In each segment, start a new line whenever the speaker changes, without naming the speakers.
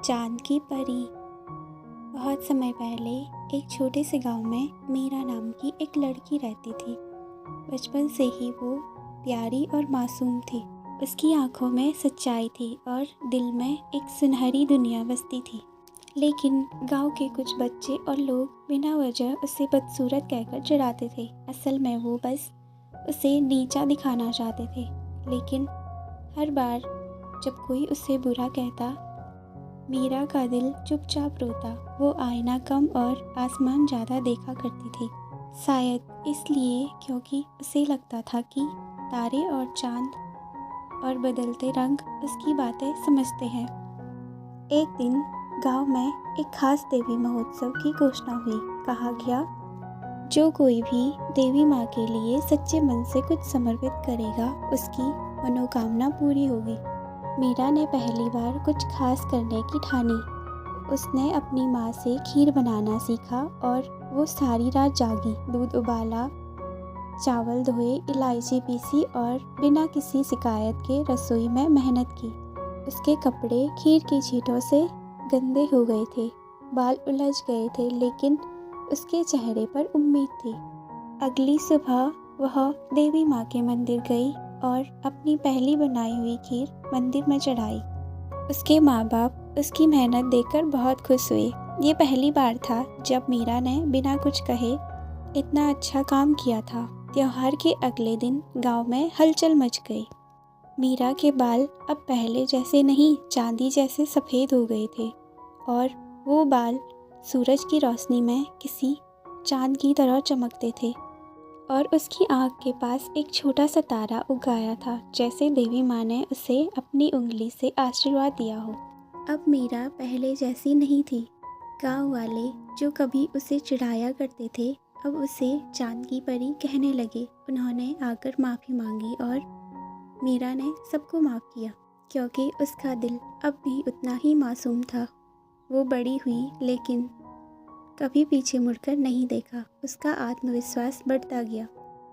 चांद की परी। बहुत समय पहले एक छोटे से गांव में मीरा नाम की एक लड़की रहती थी। बचपन से ही वो प्यारी और मासूम थी। उसकी आंखों में सच्चाई थी और दिल में एक सुनहरी दुनिया बसती थी। लेकिन गांव के कुछ बच्चे और लोग बिना वजह उसे बदसूरत कहकर चिढ़ाते थे। असल में वो बस उसे नीचा दिखाना चाहते थे। लेकिन हर बार जब कोई उसे बुरा कहता, मीरा का दिल चुपचाप रोता। वो आईना कम और आसमान ज़्यादा देखा करती थी। शायद इसलिए क्योंकि उसे लगता था कि तारे और चांद और बदलते रंग उसकी बातें समझते हैं। एक दिन गांव में एक खास देवी महोत्सव की घोषणा हुई। कहा गया, जो कोई भी देवी माँ के लिए सच्चे मन से कुछ समर्पित करेगा, उसकी मनोकामना पूरी होगी। मीरा ने पहली बार कुछ खास करने की ठानी। उसने अपनी माँ से खीर बनाना सीखा और वो सारी रात जागी। दूध उबाला, चावल धोए, इलायची पीसी और बिना किसी शिकायत के रसोई में मेहनत की। उसके कपड़े खीर की छींटों से गंदे हो गए थे, बाल उलझ गए थे, लेकिन उसके चेहरे पर उम्मीद थी। अगली सुबह वह देवी माँ के मंदिर गई और अपनी पहली बनाई हुई खीर मंदिर में चढ़ाई। उसके माँ बाप उसकी मेहनत देखकर बहुत खुश हुए। ये पहली बार था जब मीरा ने बिना कुछ कहे इतना अच्छा काम किया था। त्योहार के अगले दिन गांव में हलचल मच गई। मीरा के बाल अब पहले जैसे नहीं, चांदी जैसे सफ़ेद हो गए थे और वो बाल सूरज की रोशनी में किसी चांद की तरह चमकते थे। और उसकी आँख के पास एक छोटा सा तारा उग आया था, जैसे देवी माँ ने उसे अपनी उंगली से आशीर्वाद दिया हो। अब मीरा पहले जैसी नहीं थी। गांव वाले जो कभी उसे चिढ़ाया करते थे, अब उसे चांद की परी कहने लगे। उन्होंने आकर माफ़ी मांगी और मीरा ने सबको माफ़ किया, क्योंकि उसका दिल अब भी उतना ही मासूम था। वो बड़ी हुई लेकिन कभी पीछे मुड़कर नहीं देखा। उसका आत्मविश्वास बढ़ता गया।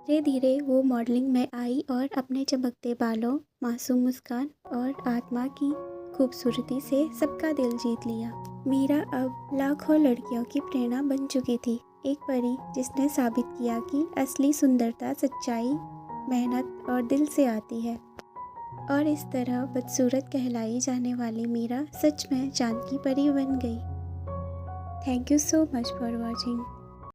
धीरे धीरे वो मॉडलिंग में आई और अपने चमकते बालों, मासूम मुस्कान और आत्मा की खूबसूरती से सबका दिल जीत लिया। मीरा अब लाखों लड़कियों की प्रेरणा बन चुकी थी। एक परी जिसने साबित किया कि असली सुंदरता सच्चाई, मेहनत और दिल से आती है। और इस तरह बदसूरत कहलाई जाने वाली मीरा सच में चांद की परी बन गई। Thank you so much for watching.